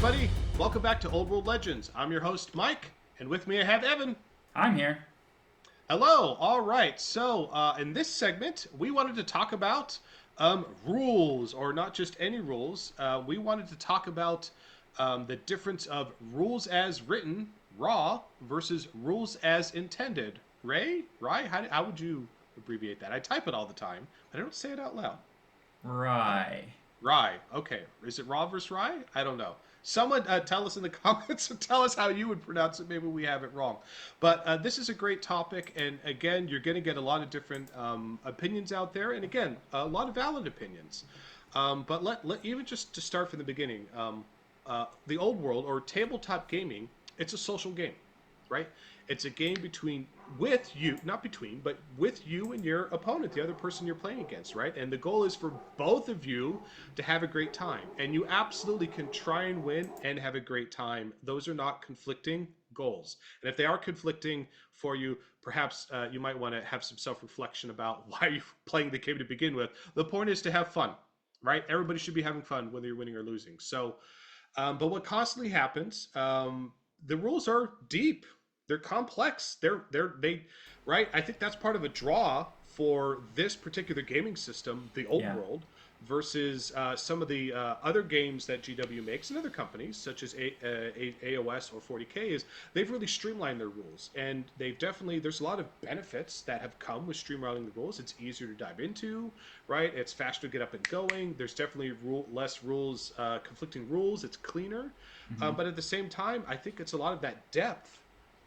everybody. Welcome back to Old World Legends. I'm your host, Mike, and with me I have Evan. I'm here. Hello. All right. So, in this segment, we wanted to talk about rules, or not just any rules. We wanted to talk about the difference of rules as written, raw, versus rules as intended. Ray? Rye? How would you abbreviate that? I type it all the time, but I don't say it out loud. Rye. Rye. Okay. Is it raw versus rye? I don't know. Someone tell us in the comments. Tell us how you would pronounce it. Maybe we have it wrong. But this is a great topic, and again, you're going to get a lot of different opinions out there, and again, a lot of valid opinions. But let even just to start from the beginning, the old world or tabletop gaming, it's a social game, right? It's a game between with you, not between, but with you and your opponent, the other person you're playing against, right? And the goal is for both of you to have a great time. And you absolutely can try and win and have a great time. Those are not conflicting goals. And if they are conflicting for you, perhaps you might want to have some self-reflection about why you're playing the game to begin with. The point is to have fun, right? Everybody should be having fun whether you're winning or losing. So, but what constantly happens, the rules are deep, they're complex. They right. I think that's part of a draw for this particular gaming system, the old Yeah. world, versus some of the other games that GW makes and other companies such as AOS or 40K. Is they've really streamlined their rules, and they've definitely there's a lot of benefits that have come with streamlining the rules. It's easier to dive into, right? It's faster to get up and going. There's definitely less rules, conflicting rules. It's cleaner, Hmm. but at the same time, I think it's a lot of that depth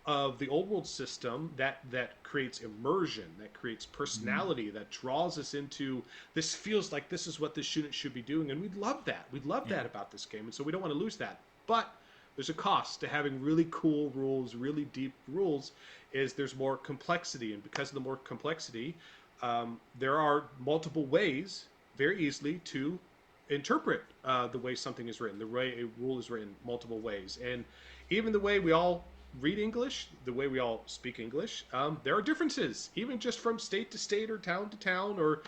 of the old world system that creates immersion, that creates Hmm. personality, that draws us into this feels like this is what this student should be doing, and we'd love that. We'd love Yeah. that about this game, and so we don't want to lose that. But there's a cost to having really cool rules, really deep rules. Is there's more complexity, and because of the more complexity, there are multiple ways, very easily to interpret the way something is written, the way a rule is written, multiple ways, and even the way we all read English, the way we all speak English, there are differences, even just from state to state or town to town or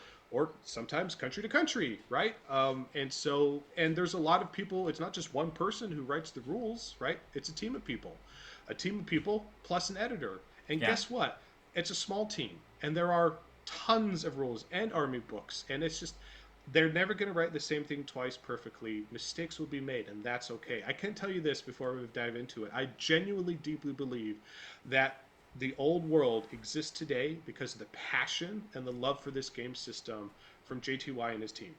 sometimes country to country, right? And there's a lot of people. It's not just one person who writes the rules, right? It's a team of people plus an editor. And Yeah. guess what? It's a small team, and there are tons of rules and army books, and it's just they're never going to write the same thing twice perfectly. Mistakes will be made, and that's okay. I can tell you this before we dive into it. I genuinely, deeply believe that the old world exists today because of the passion and the love for this game system from JTY and his team.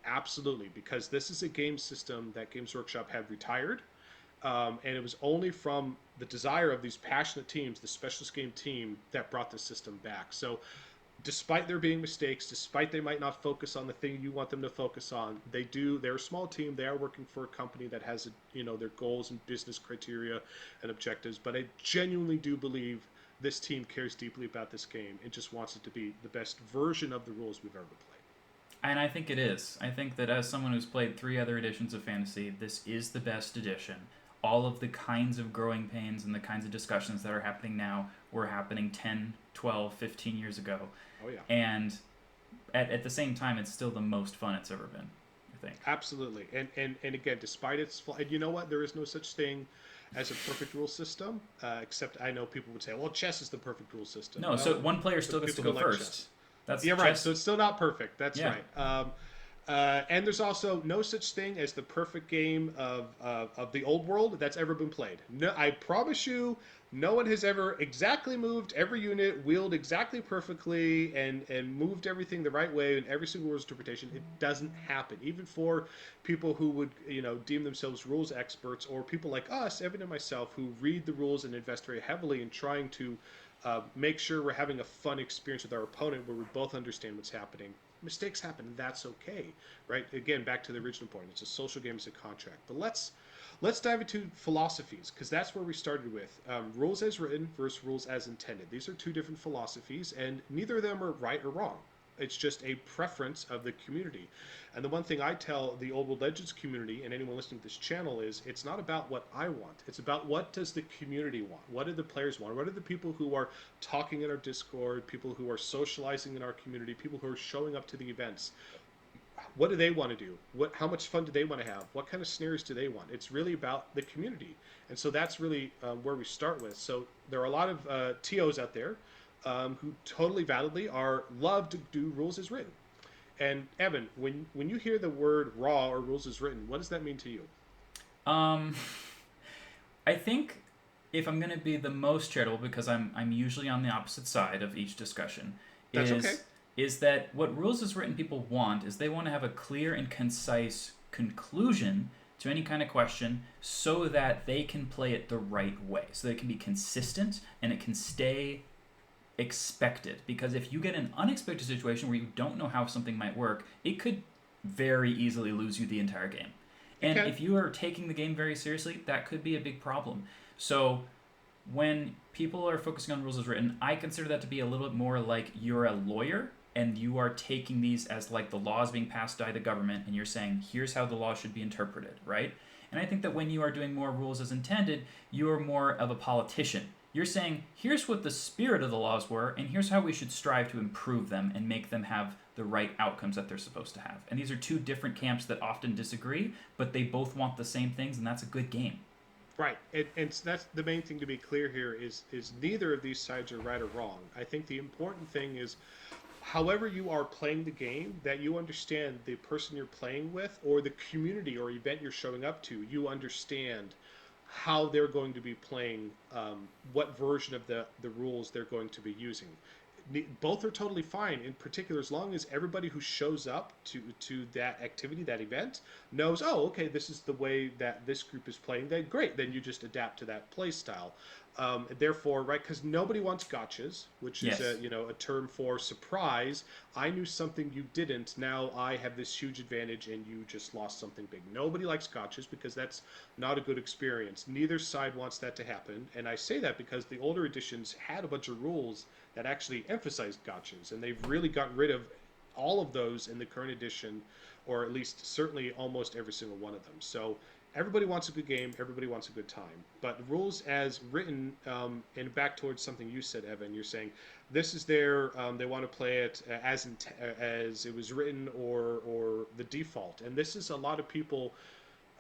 Absolutely, because this is a game system that Games Workshop had retired, and it was only from the desire of these passionate teams, the specialist game team, that brought the system back. So despite there being mistakes, despite they might not focus on the thing you want them to focus on, they do. They're a small team. They are working for a company that has, their goals and business criteria and objectives. But I genuinely do believe this team cares deeply about this game and just wants it to be the best version of the rules we've ever played. And I think it is. I think that as someone who's played 3 other editions of Fantasy, this is the best edition. All of the kinds of growing pains and the kinds of discussions that are happening now were happening 10, 12, 15 years ago. Oh yeah, And at the same time, it's still the most fun it's ever been, I think. absolutely. And again, despite its flaw, and you know what, there is no such thing as a perfect rule system. Except I know people would say, well, chess is the perfect rule system. No, so Well, one player still but gets to people go don't like first. chess. That's Yeah, right. So chess. it's still not perfect. That's Yeah. right. And there's also no such thing as the perfect game of the old world that's ever been played. No, I promise you, no one has ever exactly moved every unit, wheeled exactly perfectly, and moved everything the right way in every single rules interpretation. It doesn't happen. Even for people who would deem themselves rules experts, or people like us, Evan and myself, who read the rules and invest very heavily in trying to make sure we're having a fun experience with our opponent where we both understand what's happening. Mistakes happen, and that's okay, right? Again, back to the original point. It's a social game, it's a contract. But let's dive into philosophies, because that's where we started with rules as written versus rules as intended. These are two different philosophies, and neither of them are right or wrong. It's just a preference of the community. And the one thing I tell the Old World Legends community and anyone listening to this channel is it's not about what I want. It's about what does the community want? What do the players want? What are the people who are talking in our Discord, people who are socializing in our community, people who are showing up to the events? What do they want to do? How much fun do they want to have? What kind of scenarios do they want? It's really about the community, and so that's really where we start with. So there are a lot of TOs out there who totally validly are love to do rules as written. And Evan, when you hear the word raw or rules as written, what does that mean to you? Um, I think if I'm going to be the most charitable, because I'm usually on the opposite side of each discussion, That's okay. is that what rules as written people want is they want to have a clear and concise conclusion to any kind of question so that they can play it the right way, so that it can be consistent and it can stay expected. Because if you get an unexpected situation where you don't know how something might work, it could very easily lose you the entire game. It And can. if you are taking the game very seriously, that could be a big problem. So when people are focusing on rules as written, I consider that to be a little bit more like you're a lawyer and you are taking these as like the laws being passed by the government and you're saying, here's how the law should be interpreted, right? And I think that when you are doing more rules as intended, you're more of a politician. You're saying, here's what the spirit of the laws were, and here's how we should strive to improve them and make them have the right outcomes that they're supposed to have. And these are two different camps that often disagree, but they both want the same things, and that's a good game. Right, and that's the main thing to be clear here is neither of these sides are right or wrong. I think the important thing is, however you are playing the game, that you understand the person you're playing with or the community or event you're showing up to. You understand how they're going to be playing, what version of the rules they're going to be using. Both are totally fine. In particular, as long as everybody who shows up to that activity, that event, knows, oh, okay, this is the way that this group is playing. Then great. Then you just adapt to that play style. Therefore, right, because nobody wants gotchas, which is Yes. a term for surprise. I knew something you didn't. Now I have this huge advantage, and you just lost something big. Nobody likes gotchas because that's not a good experience. Neither side wants that to happen, and I say that because the older editions had a bunch of rules that actually emphasized gotchas, and they've really gotten rid of all of those in the current edition, or at least certainly almost every single one of them. So everybody wants a good game, everybody wants a good time. But rules as written, and back towards something you said, Evan, you're saying this is their, they want to play it as it was written or the default. And this is a lot of people,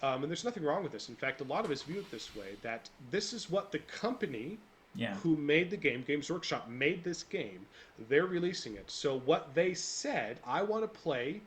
and there's nothing wrong with this. In fact, a lot of us view it this way, that this is what the company Yeah. who made the game, Games Workshop made this game, they're releasing it. So what they said, I want to play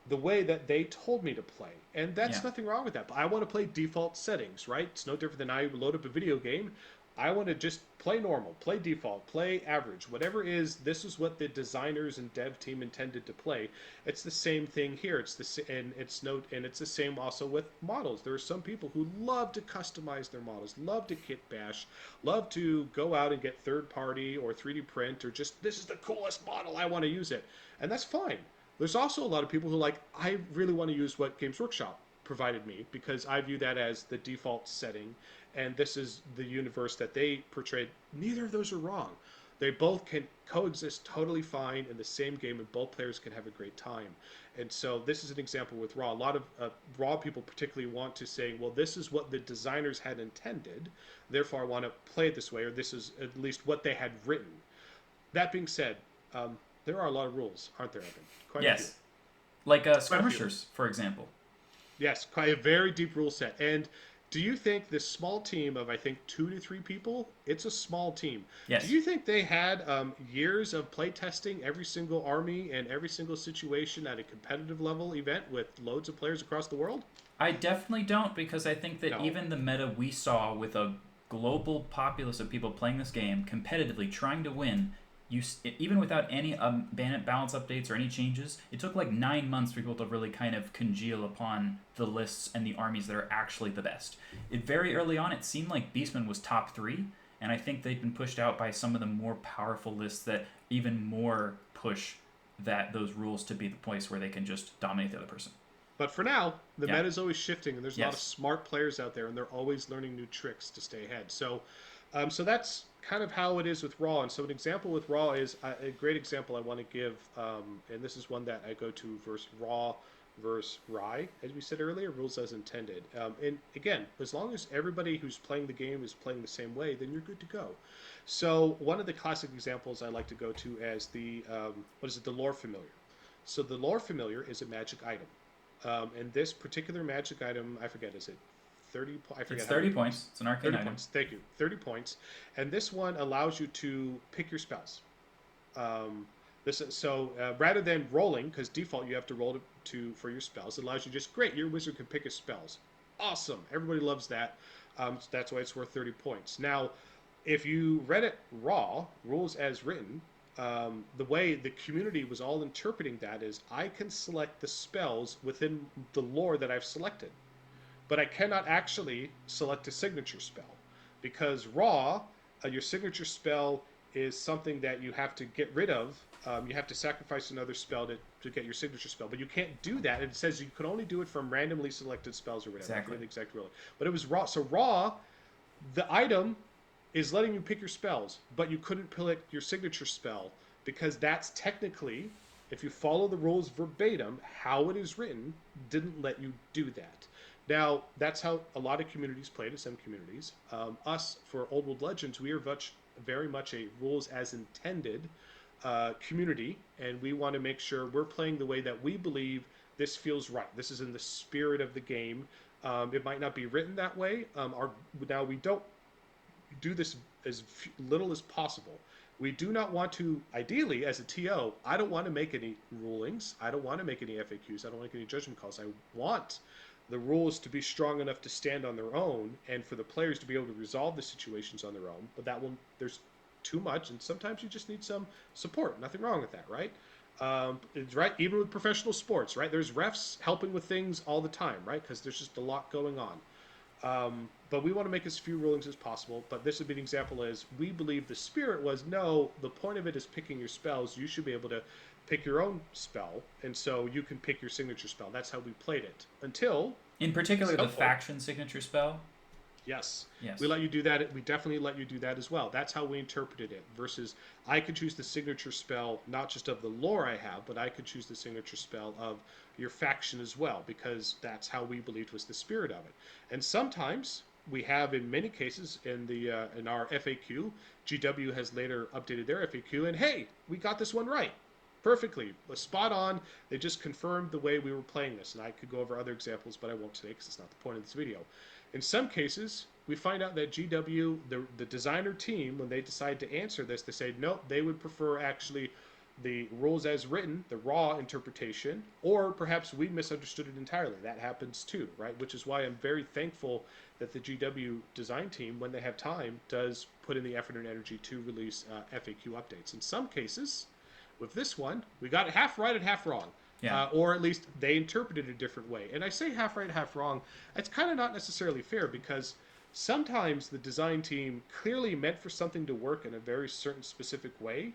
the way that they told me to play. And Yeah. that's nothing wrong with that. But I want to play default settings, right? It's no different than I load up a video game. I want to just play normal, play default, play average, whatever is. This is what the designers and dev team intended to play. It's the same thing here. It's the same also with models. There are some people who love to customize their models, love to kit bash, love to go out and get third party or 3D print or just this is the coolest model, I want to use it, and that's fine. There's also a lot of people who like, I really want to use what Games Workshop provided me because I view that as the default setting and this is the universe that they portrayed. Neither of those are wrong. They both can coexist totally fine in the same game and both players can have a great time. And so this is an example with Raw. A lot of Raw people particularly want to say, well, this is what the designers had intended, therefore I want to play it this way, or this is at least what they had written. That being said, there are a lot of rules, aren't there, Evan? Quite a few. Yes. Like Quite a few. skirmishers, for example. Yes, quite a very deep rule set. And do you think this small team of, I think, 2 to 3 people, it's a small team. Do Yes. you think they had years of play testing every single army and every single situation at a competitive level event with loads of players across the world? I definitely don't, because I think that No. even the meta we saw with a global populace of people playing this game competitively trying to win, even without any balance updates or any changes, it took like 9 months for people to really kind of congeal upon the lists and the armies that are actually the best. Very early on, it seemed like Beastman was top three, and I think they've been pushed out by some of the more powerful lists that even more push those rules to be the place where they can just dominate the other person. But for now, the Yeah. meta is always shifting, and there's a lot of Yes. smart players out there, and they're always learning new tricks to stay ahead. So that's kind of how it is with Raw. And so an example with Raw is a great example I want to give, and this is one that I go to versus Raw versus Rye, as we said earlier, rules as intended. And again, as long as everybody who's playing the game is playing the same way, then you're good to go. So one of the classic examples I like to go to as the what is it, the lore familiar. So the lore familiar is a magic item. And this particular magic item, I forget, is it 30? I It's forget how many 30 points. points. It's an arcane 30 item. points. Thank you. 30 points. And this one allows you to pick your spells. Um, rather than rolling, because default you have to roll for your spells, it allows you just great. Your wizard can pick his spells. Awesome. Everybody loves that. So that's why it's worth 30 points. Now, if you read it raw, rules as written, the way the community was all interpreting that is I can select the spells within the lore that I've selected, but I cannot actually select a signature spell because raw, your signature spell is something that you have to get rid of. You have to sacrifice another spell to get your signature spell, but you can't do that. It says you can only do it from randomly selected spells or whatever. I Exactly. forget the exact rule, but it was raw. So raw, the item is letting you pick your spells, but you couldn't pick your signature spell because that's technically, if you follow the rules verbatim, how it is written, didn't let you do that. Now, that's how a lot of communities play it, some communities. Us, for Old World Legends, we are very much a rules as intended community, and we want to make sure we're playing the way that we believe this feels right. This is in the spirit of the game. It might not be written that way. Now we don't do this as little as possible. We do not want to, ideally, as a TO, I don't want to make any rulings. I don't want to make any FAQs. I don't want to make any judgment calls. I want the rules to be strong enough to stand on their own and for the players to be able to resolve the situations on their own. But there's too much, and sometimes you just need some support. Nothing wrong with that, right? It's right, even with professional sports, right? There's refs helping with things all the time, right? Because there's just a lot going on. But we want to make as few rulings as possible. But this would be an example as we believe the spirit was no, the point of it is picking your spells. You should be able to pick your own spell. And so you can pick your signature spell. That's how we played it. Until In particular, the some point. faction signature spell. Yes. We Yes. let you do that. We definitely let you do that as well. That's how we interpreted it. Versus, I could choose the signature spell, not just of the lore I have, but I could choose the signature spell of your faction as well, because that's how we believed was the spirit of it. And sometimes we have, in many cases, in our FAQ, GW has later updated their FAQ, and hey, we got this one right. Perfectly, spot on. They just confirmed the way we were playing this, and I could go over other examples, but I won't today because it's not the point of this video. In some cases, we find out that GW, the designer team, when they decide to answer this, they say no, they would prefer actually the rules as written, the raw interpretation, or perhaps we misunderstood it entirely. That happens too, right? Which is why I'm very thankful that the GW design team, when they have time, does put in the effort and energy to release FAQ updates. In some cases, with this one, we got it half right and half wrong. Yeah. Or at least they interpreted it a different way. And I say half right, half wrong. It's kind of not necessarily fair because sometimes the design team clearly meant for something to work in a very certain specific way,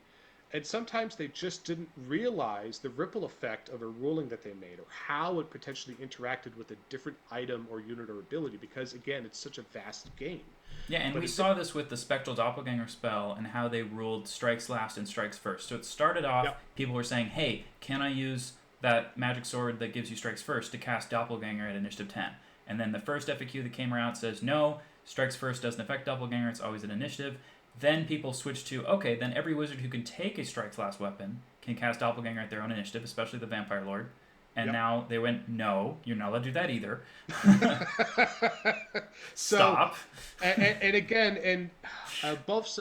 and sometimes they just didn't realize the ripple effect of a ruling that they made or how it potentially interacted with a different item or unit or ability because, again, it's such a vast game. Yeah, and But we saw this with the Spectral Doppelganger spell and how they ruled strikes last and strikes first. So it started off, Yep. people were saying, hey, can I use that magic sword that gives you strikes first to cast Doppelganger at initiative 10? And then the first FAQ that came around says, no, strikes first doesn't affect Doppelganger, it's always an initiative. Then people switched to, okay, then every wizard who can take a strikes last weapon can cast Doppelganger at their own initiative, especially the Vampire Lord. And Yep. now they went, no, you're not allowed to do that either. So, Stop. and again,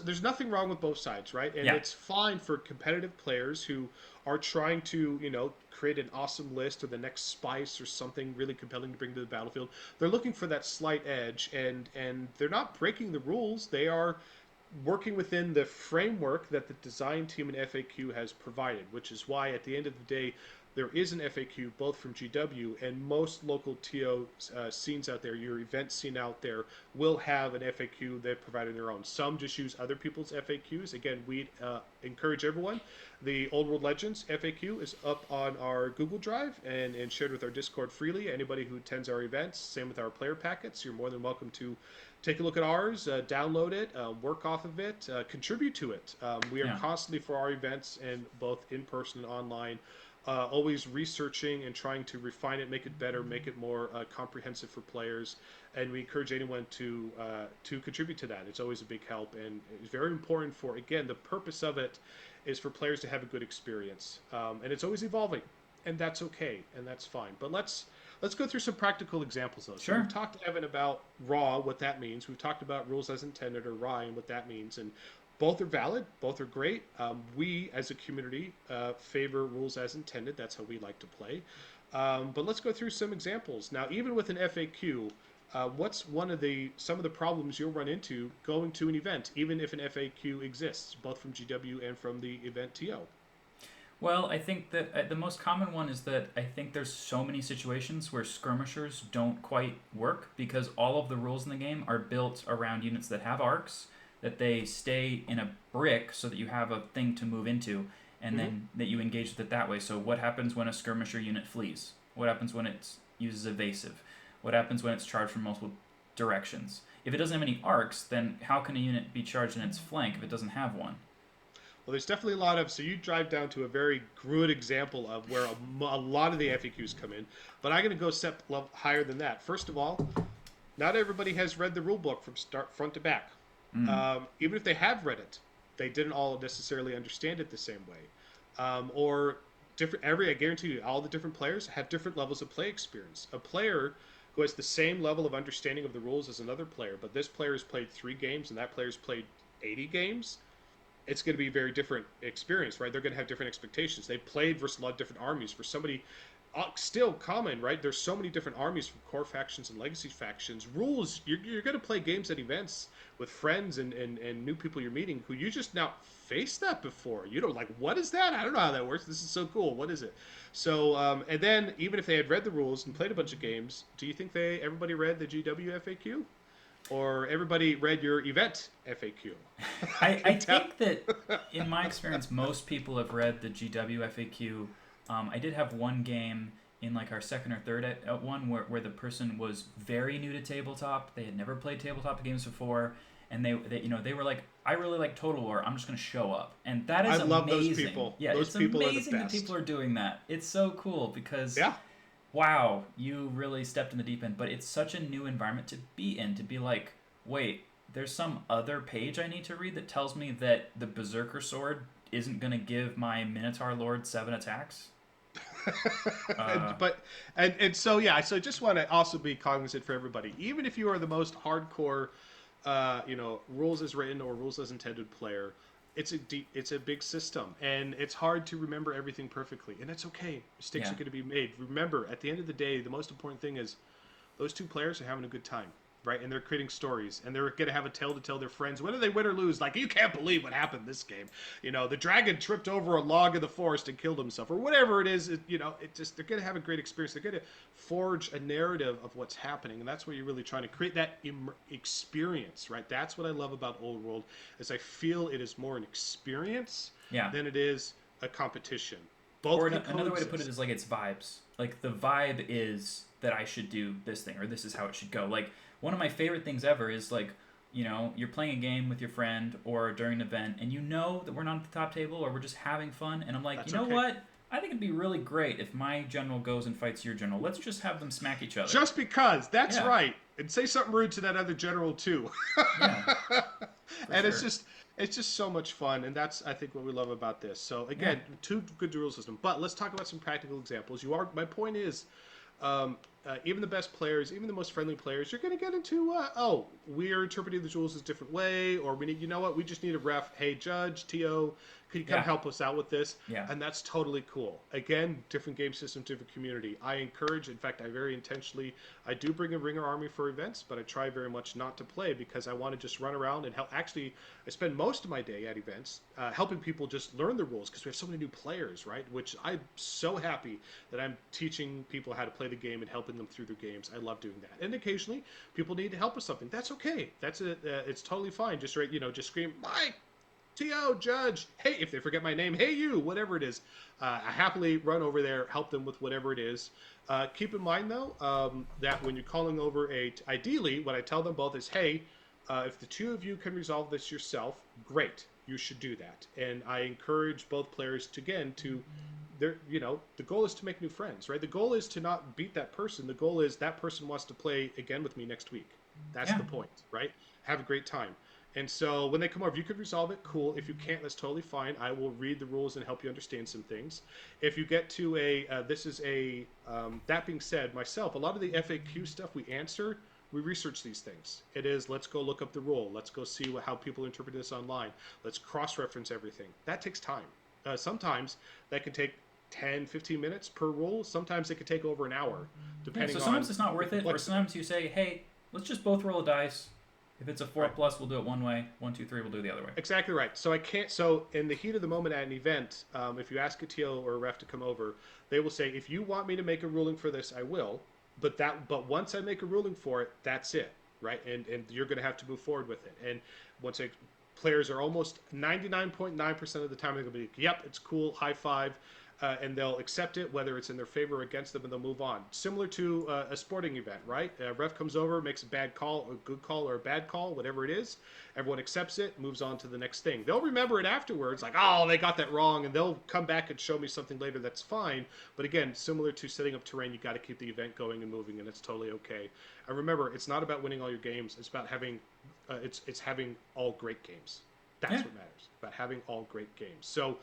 there's nothing wrong with both sides, right? And Yeah. it's fine for competitive players who are trying to, create an awesome list or the next spice or something really compelling to bring to the battlefield. They're looking for that slight edge, and they're not breaking the rules. They are working within the framework that the design team and FAQ has provided, which is why at the end of the day, there is an FAQ both from GW and most local TO scenes out there, your event scene out there, will have an FAQ they've provided their own. Some just use other people's FAQs. Again, we encourage everyone. The Old World Legends FAQ is up on our Google Drive and shared with our Discord freely. Anybody who attends our events, same with our player packets, you're more than welcome to take a look at ours, download it, work off of it, contribute to it. We are Yeah. constantly for our events and both in person and online, always researching and trying to refine it, make it better, make it more comprehensive for players. And we encourage anyone to contribute to that. It's always a big help, and it's very important for, again, the purpose of it is for players to have a good experience. And it's always evolving. and that's okay, and that's fine. But let's go through some practical examples though. So we've Sure. talked, Evan, about raw, what that means. We've talked about rules as intended, or RAI, and what that means, and both are valid, both are great. We as a community favor rules as intended. That's how we like to play. But let's go through some examples now. Even with an FAQ, what's one of the some of the problems you'll run into going to an event, even if an FAQ exists, both from GW and from the event TO? Well, I think that the most common one is that I think there's so many situations where skirmishers don't quite work because all of the rules in the game are built around units that have arcs, that they stay in a brick so that you have a thing to move into, and Hmm. then that you engage with it that way. So, what happens when a skirmisher unit flees? What happens when it uses evasive? What happens when it's charged from multiple directions? If it doesn't have any arcs, then how can a unit be charged in its flank if it doesn't have one? Well, there's definitely a lot of. So you drive down to a very good example of where a lot of the FAQs come in. But I'm going to go a step higher than that. First of all, not everybody has read the rule book from start front to back. Mm. Even if they have read it, they didn't all necessarily understand it the same way. Or different. Every I guarantee you, all the different players have different levels of play experience. A player who has the same level of understanding of the rules as another player, but this player has played 3 games and that player's played 80 games, it's going to be a very different experience, right? They're going to have different expectations. They've played versus a lot of different armies. For somebody, still common, right? There's so many different armies from core factions and legacy factions. Rules, you're going to play games at events with friends and new people you're meeting who you just now faced that before. You don't like, what is that? I don't know how that works. This is so cool. What is it? So, and then even if they had read the rules and played a bunch of games, do you think everybody read the GW FAQ? Or everybody read your event FAQ? I I can tell. think that in my experience, most people have read the GW FAQ. I did have one game in like our second or third one where the person was very new to tabletop. They had never played tabletop games before, and they were like, "I really like Total War. I'm just going to show up," and that I is love those amazing. people. Yeah, Those it's people are the amazing that best. people are doing that. It's so cool because Yeah. wow, you really stepped in the deep end. But it's such a new environment to be in, to be like, wait, there's some other page I need to read that tells me that the Berserker Sword isn't going to give my Minotaur Lord 7 attacks? Uh, but and so yeah, so I just want to also be cognizant for everybody. Even if you are the most hardcore, rules as written or rules as intended player, it's a big system, and it's hard to remember everything perfectly, and it's okay. Mistakes yeah, are going to be made. Remember, at the end of the day, the most important thing is those two players are having a good time, right? And they're creating stories, and they're going to have a tale to tell their friends, whether they win or lose. Like, you can't believe what happened this game. The dragon tripped over a log in the forest and killed himself, or whatever it is. It just they're going to have a great experience. They're going to forge a narrative of what's happening, and that's what you're really trying to create that experience, right? That's what I love about Old World, is I feel it is more an experience yeah. than it is a competition. Or Both can another way to put it coexist. is like it's vibes. Like the vibe is that I should do this thing or this is how it should go. Like one of my favorite things ever is like, you're playing a game with your friend or during an event and you know that we're not at the top table or we're just having fun and I'm like, you That's know okay. what? I think it'd be really great if my general goes and fights your general. Let's just have them smack each other. Just because. That's Yeah. right. And say something rude to that other general too. Yeah, for And sure. it's just so much fun, and that's I think what we love about this. So Yeah. again, two good rule system. But let's talk about some practical examples. My point is, even the best players, even the most friendly players, you're going to get into, we're interpreting the rules a different way, or we need, you know what, we just need a ref. Hey, judge, TO, could you come Yeah. help us out with this? Yeah. And that's totally cool. Again, different game system, different community. I encourage, in fact, I very intentionally, I do bring a ringer army for events, but I try very much not to play because I want to just run around and help. Actually, I spend most of my day at events helping people just learn the rules because we have so many new players, right? Which I'm so happy that I'm teaching people how to play the game and helping them through their games. I love doing that. And occasionally, people need help with something. That's okay. It's totally fine. Just just scream, Mike, TO, Judge, hey, if they forget my name, hey, you, whatever it is. I happily run over there, help them with whatever it is. Keep in mind, though, that when you're calling over ideally, what I tell them both is, hey, if the two of you can resolve this yourself, great. You should do that. And I encourage both players to, again, the goal is to make new friends, right? The goal is to not beat that person. The goal is that person wants to play again with me next week. That's Yeah. the point, right? Have a great time. And so when they come over, if you could resolve it, cool. If you can't, that's totally fine. I will read the rules and help you understand some things. If you get to this is a, that being said, myself, a lot of the FAQ stuff we answer, we research these things. It is, let's go look up the rule. Let's go see how people interpret this online. Let's cross-reference everything. That takes time. Sometimes that can take 10, 15 minutes per rule. Sometimes it could take over an hour, Yeah, depending so on sometimes it's not worth the it, or complexity. sometimes you say, hey, let's just both roll a dice. If it's a 4 Right. plus, we'll do it one way. 1, 2, 3, we'll do it the other way. Exactly right. So I can't. So in the heat of the moment at an event, if you ask a TO or a ref to come over, they will say, if you want me to make a ruling for this, I will. But once I make a ruling for it, that's it, right? And you're going to have to move forward with it. And once I, players are almost 99.9% of the time they're going to be, yep, it's cool, high five. And they'll accept it, whether it's in their favor or against them, and they'll move on. Similar to a sporting event, right? A ref comes over, makes a bad call, a good call, or a bad call, whatever it is. Everyone accepts it, moves on to the next thing. They'll remember it afterwards, like, oh, they got that wrong, and they'll come back and show me something later that's fine. But again, similar to setting up terrain, you got to keep the event going and moving, and it's totally okay. And remember, it's not about winning all your games. It's about having, it's having all great games. That's Yeah. what matters. About having all great games. So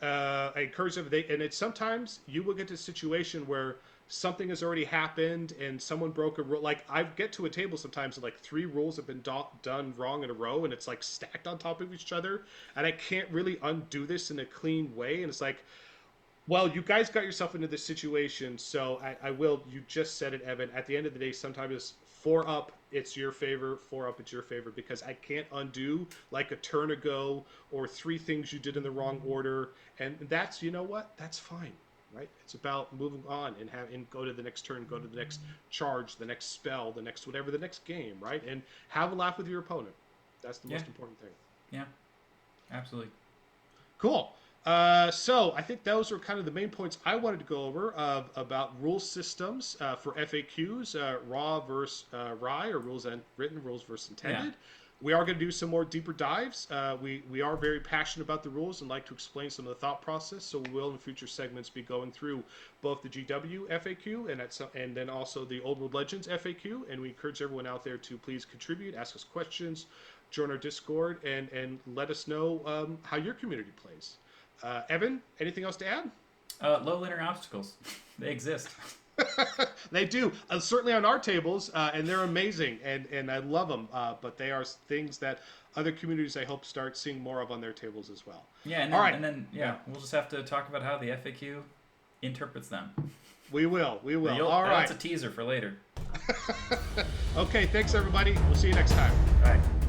I encourage them. And it's sometimes you will get to a situation where something has already happened and someone broke a rule. Like I get to a table sometimes and like 3 rules have been done wrong in a row, and it's like stacked on top of each other, and I can't really undo this in a clean way. And it's like, well, you guys got yourself into this situation, so I will. You just said it, Evan. At the end of the day, sometimes it's 4 up, it's your favor. 4 up, it's your favor, because I can't undo like a turn ago or 3 things you did in the wrong order, and that's, you know what? That's fine, right? It's about moving on and go to the next turn, go to the next charge, the next spell, the next whatever, the next game, right? And have a laugh with your opponent. That's the Yeah. most important thing. Yeah, absolutely. Cool. So I think those are kind of the main points I wanted to go over about rule systems for FAQs, raw versus RAI, or rules and written, rules versus intended. Yeah. We are going to do some more deeper dives. We are very passionate about the rules and like to explain some of the thought process. So we will in future segments be going through both the GW FAQ and then also the Old World Legends FAQ. And we encourage everyone out there to please contribute, ask us questions, join our Discord, and let us know how your community plays. Evan, anything else to add? Low linear obstacles. They exist. They do, certainly on our tables, and they're amazing, and I love them. But they are things that other communities, I hope, start seeing more of on their tables as well. Yeah, and All then, right. and then we'll just have to talk about how the FAQ interprets them. We will. All That's right. a teaser for later. Okay, thanks everybody. We'll see you next time. All right.